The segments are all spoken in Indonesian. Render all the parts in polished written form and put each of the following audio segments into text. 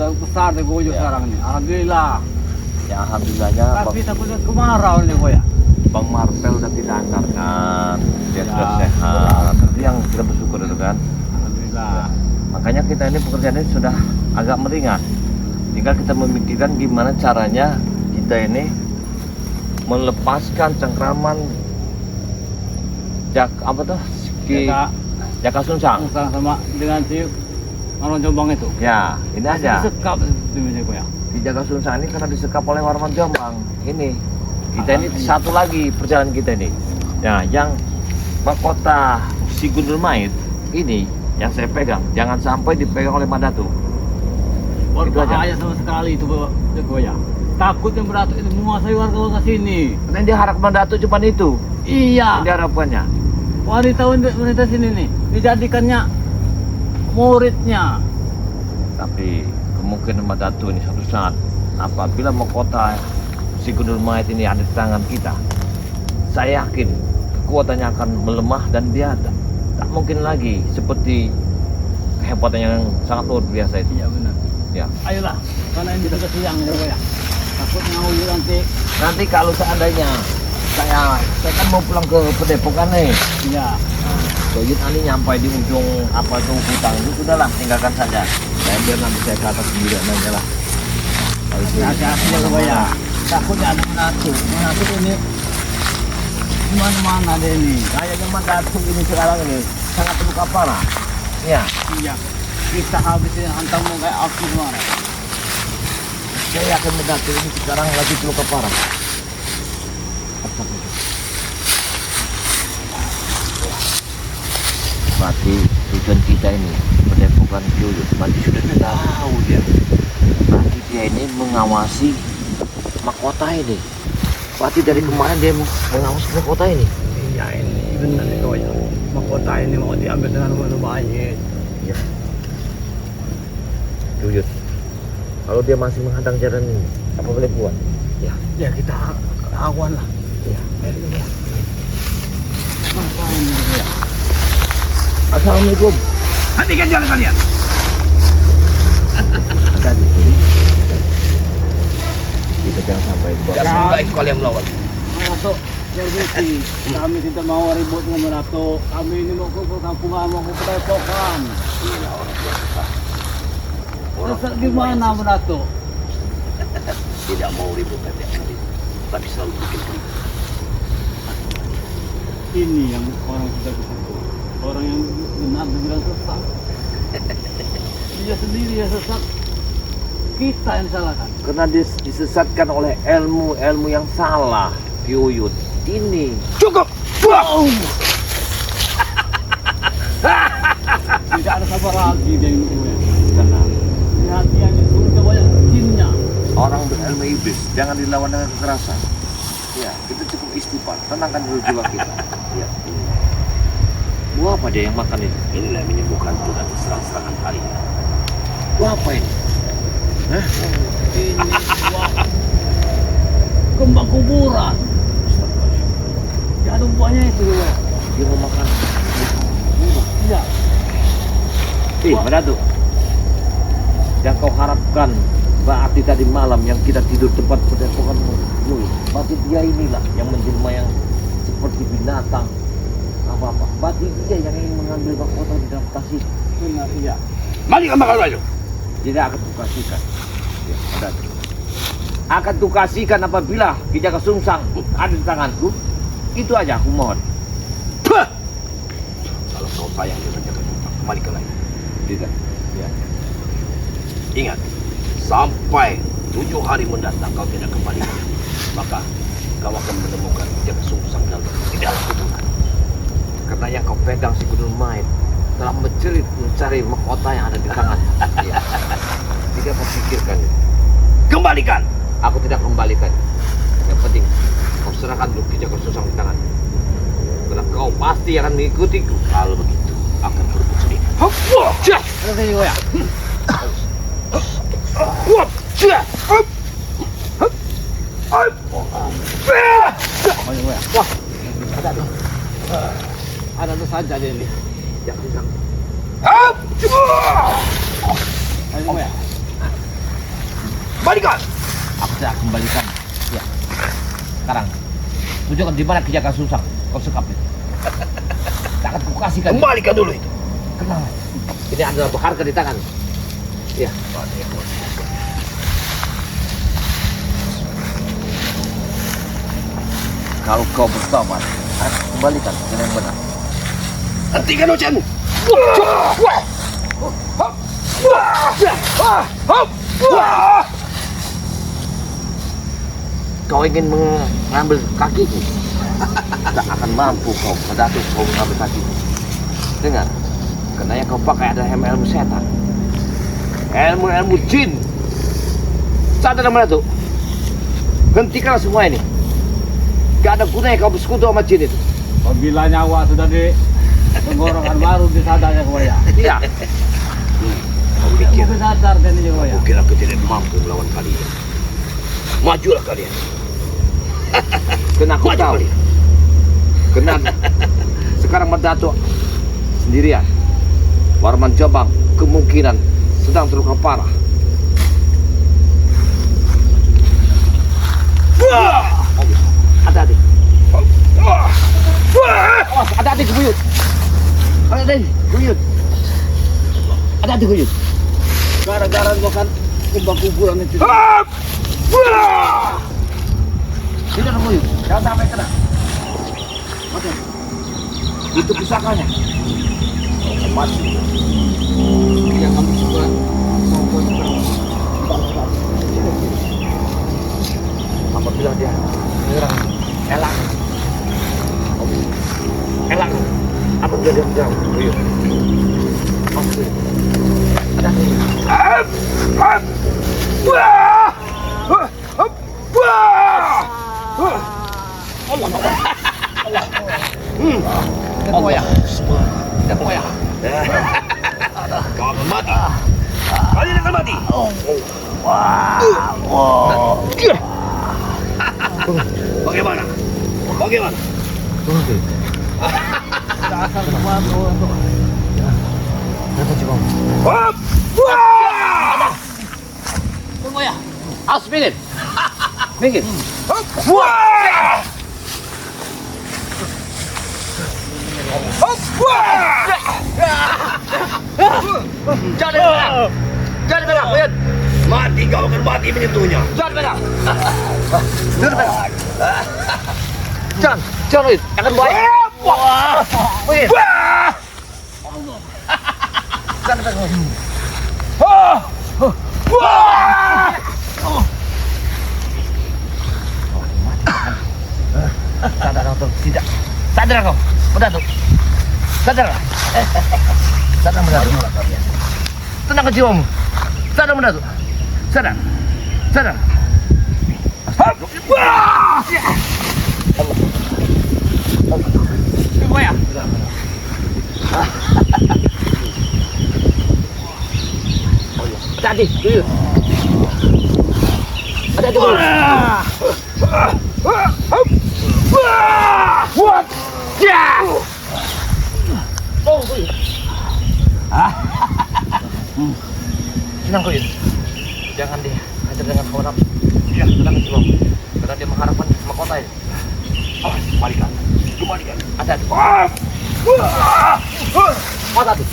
udah besar deh Goyo sekarang nih. Alhamdulillah. Ya alhamdulillahnya Tapi takutnya kemarau nih Goya. Bang Marvel udah kita antarkan, dia Ya, sudah sehat. Itu yang kita bersyukur itu kan. Alhamdulillah. Makanya kita ini pekerjaannya sudah agak meringan. Tinggal kita memikirkan gimana caranya kita ini melepaskan cengkraman Jaka Sunsang. Sama dengan si Marwan Jombang itu. Ya, ini aja. Sekap di Goya. Di Jaka Sunsang ini karena disekap oleh Warman Jombang. Ini kita ini Iya. satu lagi perjalanan kita ini. Ya, yang mahkota si Gundul Mait ini yang saya pegang, jangan sampai dipegang oleh Madatu. Itu aja. Berbahaya sama sekali itu Goya. Takut yang beratuk itu menguasai warga sini. Karena yang diharap Madatu cuma itu. Iya. Yang diharapkannya. Wanita sini nih dijadikannya muridnya. Tapi kemungkinan Madatu ini suatu saat apabila mahkota si Gundul Mait ini ada di tangan kita, saya yakin kekuatannya akan melemah dan dia tak mungkin lagi seperti kehebatannya yang sangat luar biasa itu. Iya benar. Ya. Ayolah, karena ini sudah siang ya Goya. Takut ngawur nanti. Nanti kalau seandainya saya kan mau pulang ke Padepokan nih. Iya. Soyun ani nyampai di ujung apa tuh hutan itu sudahlah tinggalkan saja. Saya biar nanti saya ke atas sendirian aja lah. Kalau itu Hati-hati ya Goya. Takutnya ada menatu ini mana deh ini. kayaknya Madatu ini sekarang ini sangat terluka parah. Ya, Iya. Kita habisin hantammu kayak api mana. saya yakin Madatu ini sekarang lagi terluka parah. Berarti tujuan kita ini Padepokan Yuyut. Berarti sudah tahu dia. Berarti dia ini mengawasi mahkota ini. Berarti dari kemarin dia mengawasi mahkota ini. Iya ini benar nih Goya. Mahkota ini mau diambil dengan baik. Ya. Yuyut. Kalau dia masih menghadang jalan ini, apa boleh buat? Ya. Ya kita lawan lah. Ya. Ya. Ngapain ini Goya? Assalamualaikum. Hentikan jalan kalian. Ada di sini. Kita jangan sampai dibawa. Ya. Baik kalian melawan. Merato, Sergiti, kami tidak mau ribut dengan Merato. Kami ini mau ke perkampungan, mau ke Padepokan. Orang di mana Merato? Tidak mau ribut tapi selalu bikin ribut. Ini yang orang sudah begitu. Orang yang benar dibilang sesat. Dia sendiri yang sesat. Kita yang salahkan. Karena disesatkan oleh ilmu yang salah, Yuyut. Ini cukup. Wow. Tidak ada sabar lagi dia ini. Karena Hati-hati sudah banyak jinnya. orang berilmu iblis jangan dilawan dengan kekerasan. Ya, kita cukup istighfar, tenangkan dulu jiwa kita. Ya. Buah apa dia yang makan ini? Inilah menyembuhkan tuhan serang-serangan kalian. Buah apa ini? Hah? Ini buah kembang kuburan. Ya ada buahnya itu ya. Dia mau makan. Iya. Ih, Madatu. Yang kau harapkan berarti tadi malam yang kita tidur tempat Padepokan Yuyut. Berarti dia inilah yang menjelma yang seperti binatang. Apa-apa. Berarti dia yang ingin mengambil mahkota di dalam tas itu. Benar iya. Mari ke bakal baju. Tidak akan kukasihkan. Ya, Madatu. Akan kukasihkan apabila Ki Jaka Sungsang ada di tanganku. Itu aja aku mohon. Puh! Kalau kau sayang dengan jaga tumpang, kembali ke lain. Tidak. Ya. Ingat, sampai 7 hari mendatang kau tidak kembali, maka kau akan menemukan jaga sungsang dalam di dalam kuburan. Karena yang kau pegang si Gundul Mait telah mencari mahkota yang ada di tangan. Ya. Tidak kau pikirkan. Kembalikan. Aku tidak kembalikan. Yang penting kau serahkan dulu Ki Jaka Sungsang di tangan. Karena kau pasti akan mengikutiku. Kalau begitu, akan berebut sendiri. Hop, wah, cah. Ada sini Goya. Wah, cia, hop, hop, hop. Oh iya Goya. Wah, Ada tuh. ada tuh saja dia ini. Jangan. Hop, cia. Ayo Goya. Kembalikan. Aku tidak akan kembalikan. Ya. Sekarang, tunjukkan di mana Kijaka Susang. Kau sekap itu. Tak akan kukasihkan. Kembalikan dulu itu. Kenapa? Ini adalah berharga di tangan. Ya. Kalau kau bersabar, aku kembalikan dengan yang benar. Hentikan ucapanmu. Kau ingin mengambil kakiku? Tak akan mampu kau Madatu kau mengambil kakiku. Dengar, karena yang kau pakai adalah ilmu setan, ilmu jin. Sadar Madatu, hentikanlah semua ini. Gak ada gunanya kau bersekutu sama jin itu. Apabila nyawa sudah di tenggorokan baru disadarnya Koya. Iya. Kau pikir Aku sadar dan ini Koya. aku kira aku tidak mampu melawan kalian. Majulah kalian. Kena aku Maju tahu. kalian. Kena. Sekarang Madatu sendirian. Warman Jombang kemungkinan sedang terluka parah. Hati-hati. Awas, hati-hati kebuyut. Hati-hati kebuyut. Hati-hati kebuyut. Gara-gara makan kumbang kuburan itu. Tidak kebuyut. Jangan sampai kena. Oke. Itu pusakanya. Mati. Yang kamu suka maupun apabila dia menyerang elang, apabila dia menyerang buyut, ada Allah, tidak payah. Kau akan mati. Kalian akan mati. Bagaimana? Bagaimana? Dasar semua tuh. Tunggu ya. Awas minggir. Minggir. Jangan pegang, lihat. Mati kau akan mati menyentuhnya. Jangan pegang. Jangan pegang. Jangan, lihat. Akan baik. Minggir. Jangan pegang. Sadar kau tidak. Sadar kau. Madatu. Sadar. Sadar Madatu. Tenang ke jiwamu. Sadar Madatu. Sadar. Sadar. Tunggu ya. Hati-hati. Hati-hati. Tenang kau, jangan dihajar dengan hawa nafsu. Ya, tenang kau, karena dia mengharapkan mahkota ini. Awas, kembalikan. Kembalikan. Hati-hati. Hati-hati. Hati-hati.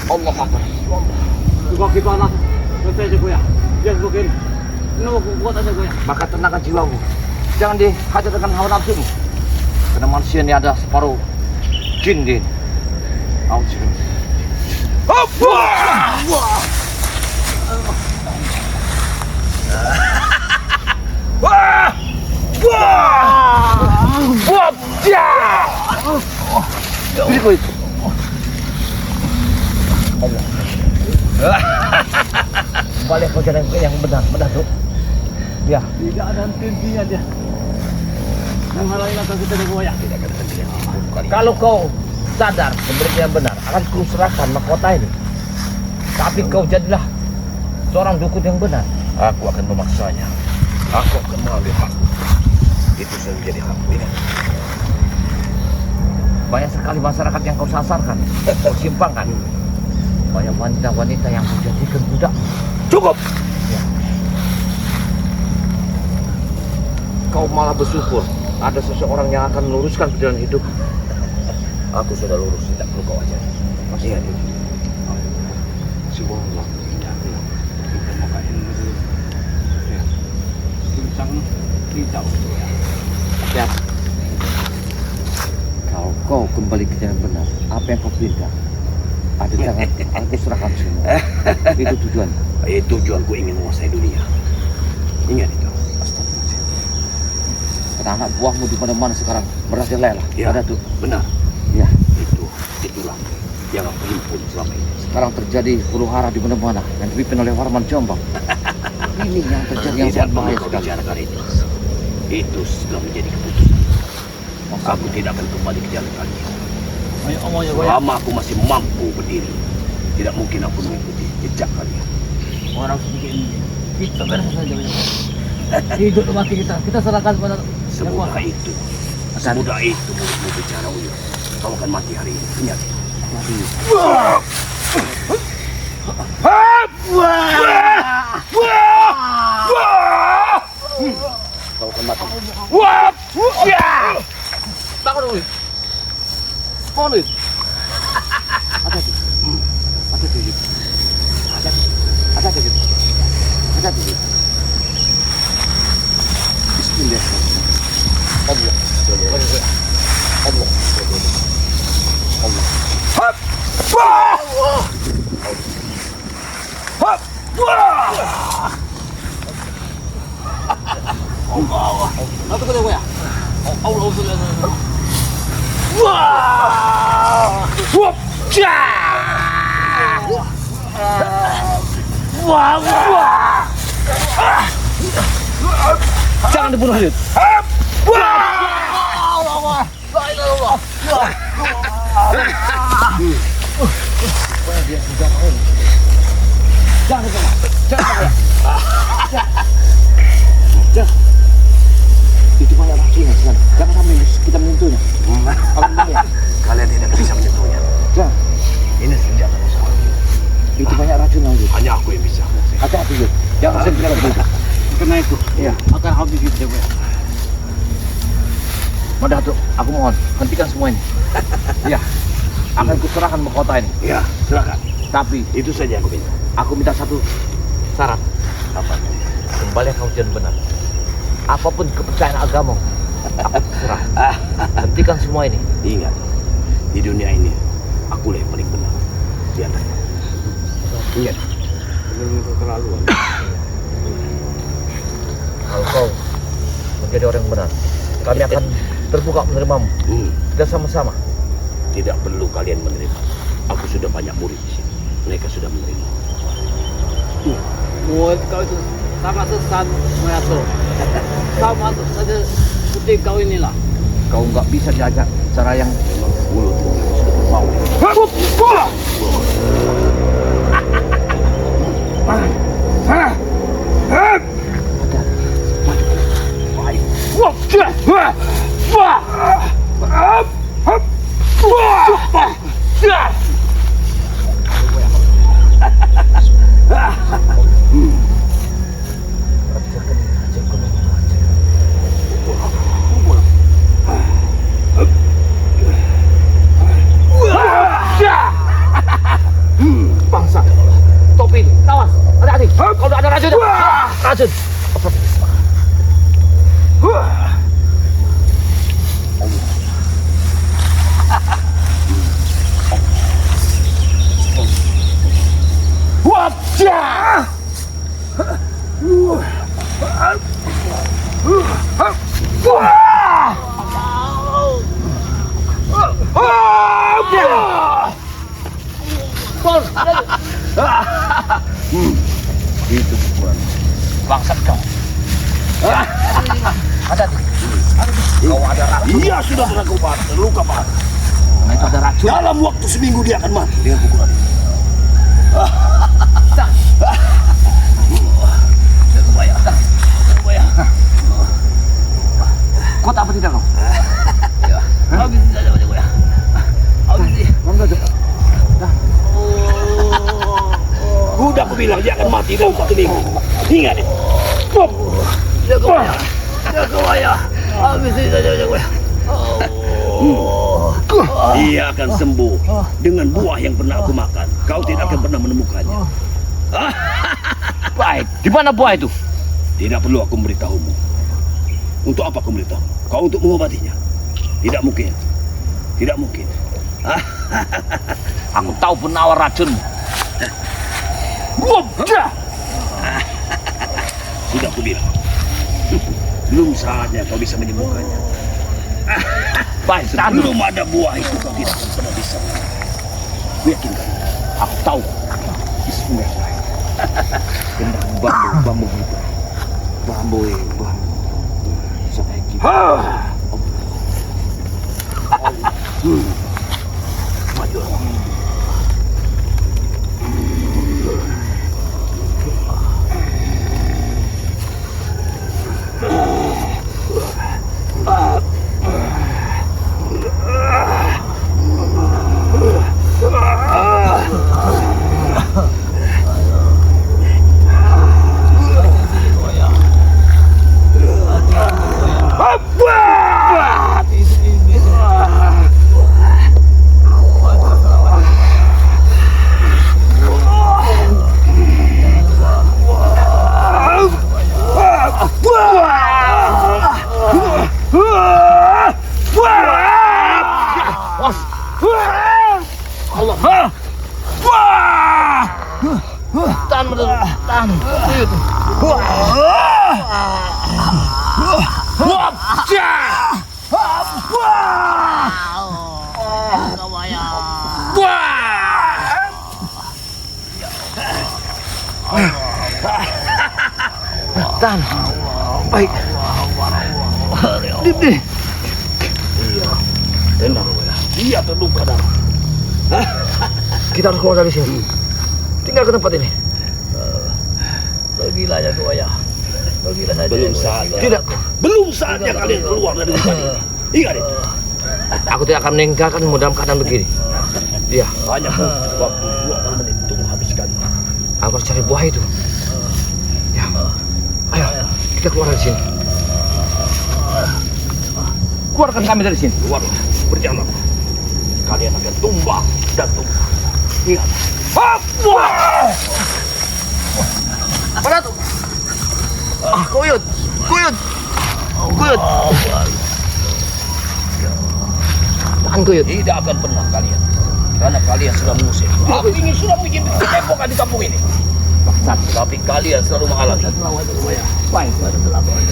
Allah Akbar. Bagi panas. Selesai aja Koya. Jangan begini. Nunggu kuat aja Koya. Maka tenangkan jiwamu. Jangan dihajar dengan hawa nafsumu. Karena manusia ini ada separuh jin din. Beri itu. Allah. Balik kau jalan yang benar tuh. Ya. Tidak ada henti-hentinya dia. Menghalangi langkah kita di Koya. Tidak akan henti. Kalau kau sadar sebenarnya yang benar, akan kuserahkan mahkota ini. Tapi kau jadilah seorang dukun yang benar. Aku akan memaksanya. Aku akan mengambil hakku. Itu sudah menjadi hakku ini. Banyak sekali masyarakat yang kau sasarkan, kau simpangkan. Banyak wanita-wanita yang kau jadikan budak. Cukup. Ya. Kau malah bersyukur ada seseorang yang akan meluruskan perjalanan hidup. Aku sudah lurus, tidak perlu kau ajar. Masih ada. Semua Allah tidak bilang kita mau kain dulu. Ya, sungsang tidak ya. Siap. Kalau kau kembali ke jalan benar, apa yang kau pinta? Ada jangan aku serahkan semua. Itu tujuan. Tujuanku ingin menguasai dunia. Ingat itu. Kata anak buahmu di mana-mana sekarang merajalela. Ya, Ada tuh. benar. Ya. Itulah yang aku himpun selama ini. Sekarang terjadi huru hara di mana-mana yang dipimpin oleh Warman Jombang. Ini yang terjadi yang sangat bahaya sekali. Bicarakan itu sudah menjadi keputusan. Aku tidak akan kembali ke jalan kaki. Ayo omongnya gue. Selama aku masih mampu berdiri, tidak mungkin aku mengikuti jejak kalian. Orang seperti ini kita beres saja. Hidup mati kita serahkan pada Semudah itu. Semudah itu mulutmu bicara, Uyo. Kau akan mati hari ini. Ingat. Kau akan mati. Bangun dulu. Bangun dulu. Hati-hati. Hati-hati. Hati-hati. Hati-hati. Bismillah. Allah. Allah. Allah. Hap! Hap! Allah. Nanti kita gue ya. Allah sudah. Jangan dibunuh, Halid. Itu banyak racunnya di sana. Jangan sampai kita menyentuhnya. Kalian tidak bisa menyentuhnya. Jangan. Ini senjata musuh. Itu banyak racun lagi. Hanya aku yang bisa. Hati-hati, Halid. Jangan sentuh begitu. Karena itu, Iya. akan habis hidup gue. Madatuk, aku mohon hentikan semua ini. Iya. Akan kuserahkan mahkota ini. Ya, silakan. Tapi Itu saja yang aku minta. aku minta satu syarat. Apa? Kembali kau jalan benar. Apapun kepercayaan agama, aku terserah. Hentikan semua ini. Ingat, di dunia ini akulah yang paling benar di atasnya. Ingat. Benar-benar keterlaluan. Kalau kau menjadi orang yang benar, kami akan terbuka menerimamu. Kita sama-sama. Tidak perlu kalian menerima. Aku sudah banyak murid di sini. Mereka sudah menerima. Mulut kau itu sangat sesat, Mayato. Sama saja seperti kau inilah. Kau nggak bisa diajak cara yang Memang mulutmu sudah berbau. bangsa. Topi, awas, hati-hati. Kau udah ada racun. Racun. Itu bukan Bangsat kau. Hati-hati. Kau ada racun. Iya, sudah terluka parah. Nah, itu ada racun. Dalam waktu seminggu dia akan mati dengan pukulan ini. Kuat apa tidak kau? Habis saja gue ya. akan mati dalam 1 minggu. Ingat itu. Jaga Buaya. Jaga Buaya. Habis ini saja Jaga Buaya. Dia akan sembuh dengan buah yang pernah aku makan. Kau tidak akan pernah menemukannya. Baik, di mana buah itu? Tidak perlu aku memberitahumu. Untuk apa aku memberitahu? Kau untuk mengobatinya? Tidak mungkin. Tidak mungkin. Aku tahu penawar racunmu. Sudah aku bilang. Belum saatnya kau bisa menyembuhkannya. Baik, tahan dulu. Belum ada buah itu kau tidak akan pernah bisa. Aku yakin kau. Aku tahu. Bismillah. Bambu itu. Bambu. Sampai kita. Maju. Tahan. Baik. Dip. Iya. Tenang. Dia terluka darah. Kita harus keluar dari sini. Tinggal ke tempat ini. Pergilah Jaga Buaya. Pergilah saja. Belum saatnya. Tidak. Belum saatnya kalian keluar dari hutan ini. Ingat itu. Aku tidak akan meninggalkanmu dalam keadaan begini. Iya. Hanya waktu 2 menit untuk menghabiskan. Aku harus cari buah itu. Ya. Ayo, kita keluar dari sini. Keluarkan kami dari sini. Keluar. Berjalan. Kalian akan tumbang dan tumbang. Ingat. Mana tuh? Kuyut. Tahan kuyut. Tidak akan pernah kalian. Karena kalian sudah mengusir. Aku ingin sudah bikin tempokan di kampung ini. Tapi kalian selalu menghalangi. Baik.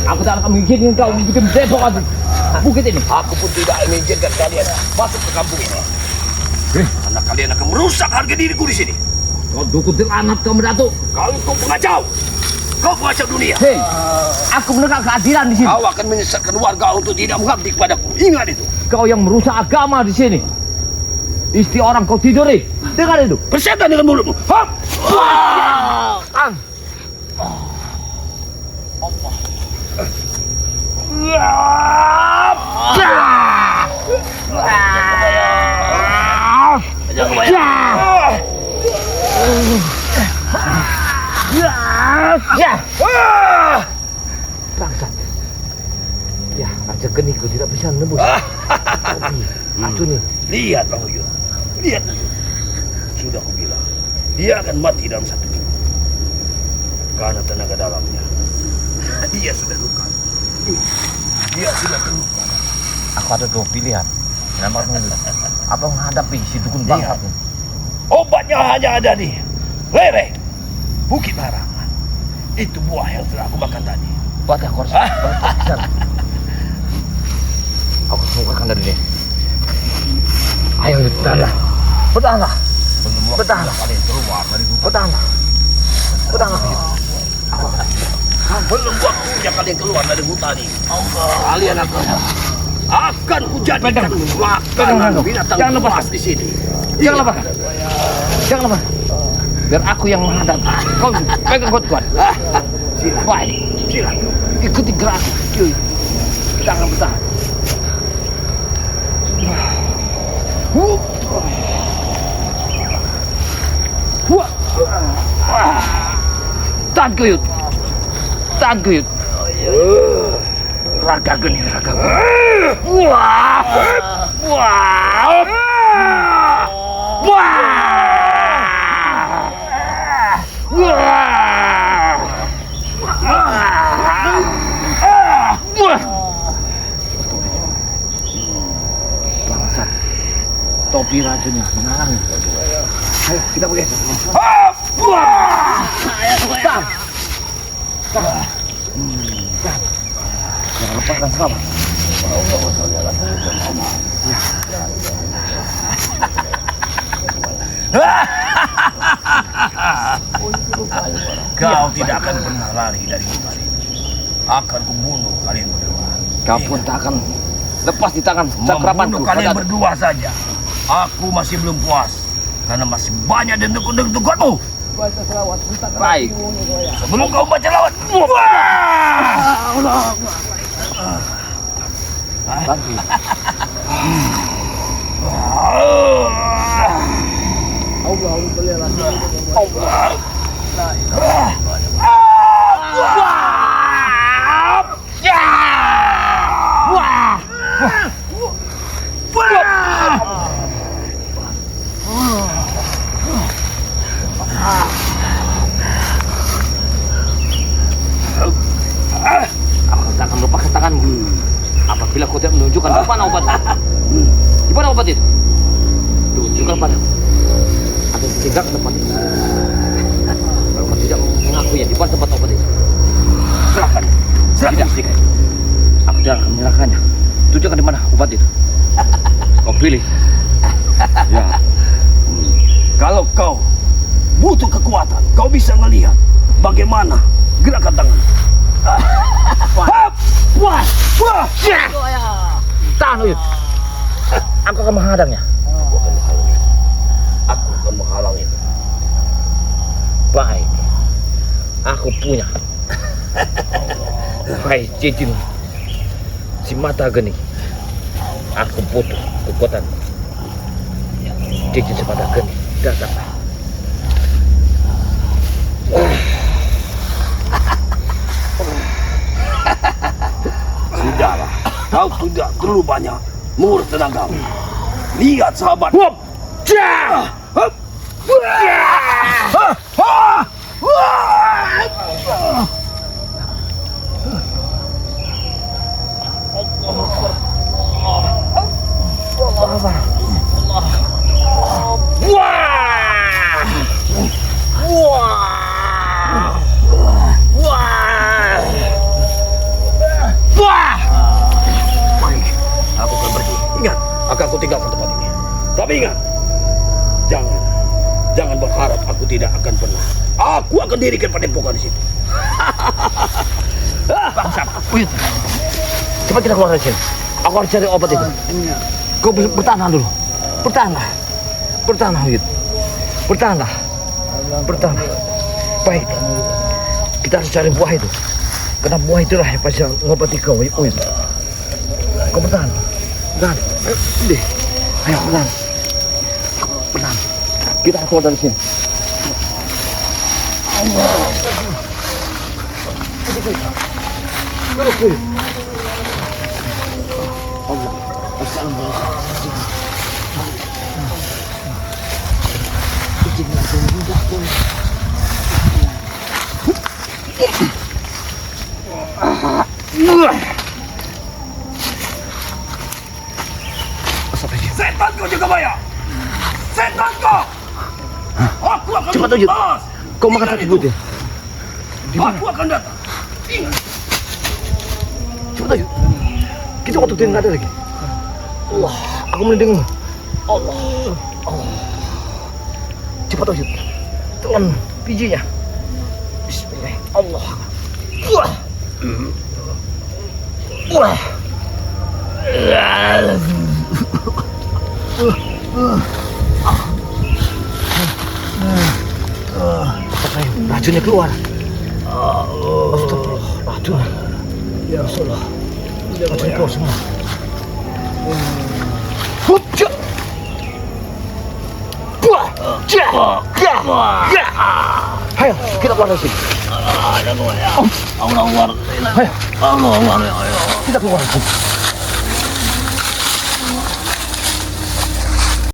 Aku tak akan mengizinkan kau bikin depok lagi. Bukit ini. Aku pun tidak mengizinkan kalian masuk ke kampung ini. Karena kalian akan merusak harga diriku di sini. Kau dukun anak kamu Datuk. Kau pengacau. Kau pengacau dunia. Hei, aku menegak keadilan di sini. Kau akan menyesatkan warga untuk tidak mengabdi kepadaku. Ingat itu. Kau yang merusak agama di sini. Istri orang kau tiduri. Dengar itu. Bersetan dengan mulutmu. Hop! Ang. Jaga Buaya. Bangsat. Ya, raja geniku tidak bisa menembus. Racun ini. Lihat Bang Uyun. Lihat Uyun. Sudah aku bilang. Dia akan mati dalam 1 minggu. Karena tenaga dalamnya. Dia sudah luka. Dia sudah terluka. Aku ada 2 pilihan. Nama apa menghadapi si dukun bangsat ini? Obatnya hanya ada di lereng Bukit Larangan. Itu buah yang telah aku makan tadi. Buat aku harus berpisah. Aku harus mengeluarkan dari dia. Ayo, bertahanlah. Bertahanlah. Bertahanlah. Kalian keluar dari hutan. Bertahanlah. Bertahanlah. Belum waktunya kalian keluar dari hutan ini. Kalian akan kujadikan makanan binatang Jangan lepas. buas di sini. Jangan lepaskan. Jangan lepaskan. Biar aku yang menghadap. Kau pegang kuat-kuat. Baik. Silakan. Ikuti gerak. Kita akan bertahan. Tahan Kuyut. Tahan Kuyut. Raga geni, raga geni. Wah! Wah! Wah! Wah! Bangsat. Topi racunnya menghalangi. Ayo kita pergi. Wah! Stop. Jangan lepaskan selamat. Kau tidak akan pernah lari dari kali. Akan kubunuh kalian berdua. Kau pun tak akan lepas di tangan cakramanku. Membunuh kalian berdua saja. Aku masih belum puas. Karena masih banyak denduk-denduk-dendukmu. Baik. Sebelum kau baca lawan. Bantu. Aku tak akan melepaskan tanganmu apabila kau tidak menunjukkan di mana obatnya. Di mana obat itu? Tunjukkan padaku. Atau tinggal ke tempat itu. Kalau kau tidak mengakuinya di mana tempat obat itu, serahkan. Tidak, tidak. Aku tidak akan menyerahkannya. Tunjukkan di mana obat itu. Kau pilih. Ya. Kalau kau butuh kekuatan, kau bisa melihat bagaimana gerakan tangan. Wah! Wah! Tahan, Uyut. Aku akan menghadangnya. Aku akan menghalangi. Baik. Aku punya. Hai, cincin si mata geni. Aku butuh kekuatan. Cincin si mata geni. Datanglah. Sudahlah, kau tidak perlu banyak mengurus tenagamu. Lihat sahabat. Baik, aku akan pergi. Ingat, akan aku tinggalkan tempat ini. Tapi ingat, jangan berharap aku tidak akan pernah. Aku akan dirikan padepokan di situ. Bangsat, Uyut. Cepat kita keluar dari sini. Aku harus cari obat itu. Kau bertahan dulu. Bertahanlah. Bertahanlah, Uyut. Bertahanlah. Bertahan. Baik. Kita harus cari buah itu. Karena buah itulah yang pasti mengobati kau, Uyut. Kau bertahan. Bertahan. Ayo, ayo bertahan. Bertahan. Kita harus keluar dari sini. Allah. Assalamualaikum. Setan kau juga bayar. Setan kau. Aku akan Cepat, Uyut. membalas. Kau makan satu butir. Aku akan datang. Ingat. Cepat ayo. Kita waktu tidak ada lagi. Allah, aku melindungimu. Allah. Allah. Cepat ayo. Telan bijinya. Bismillah. Allah. Wah. Wah. Racunnya keluar. Astagfirullah, racun. Ya Rasulullah. Racun keluar semua. Hujah. Ayo, kita keluar dari sini. Allah Allah Allah Allah Allah Allah Allah. Kita keluar.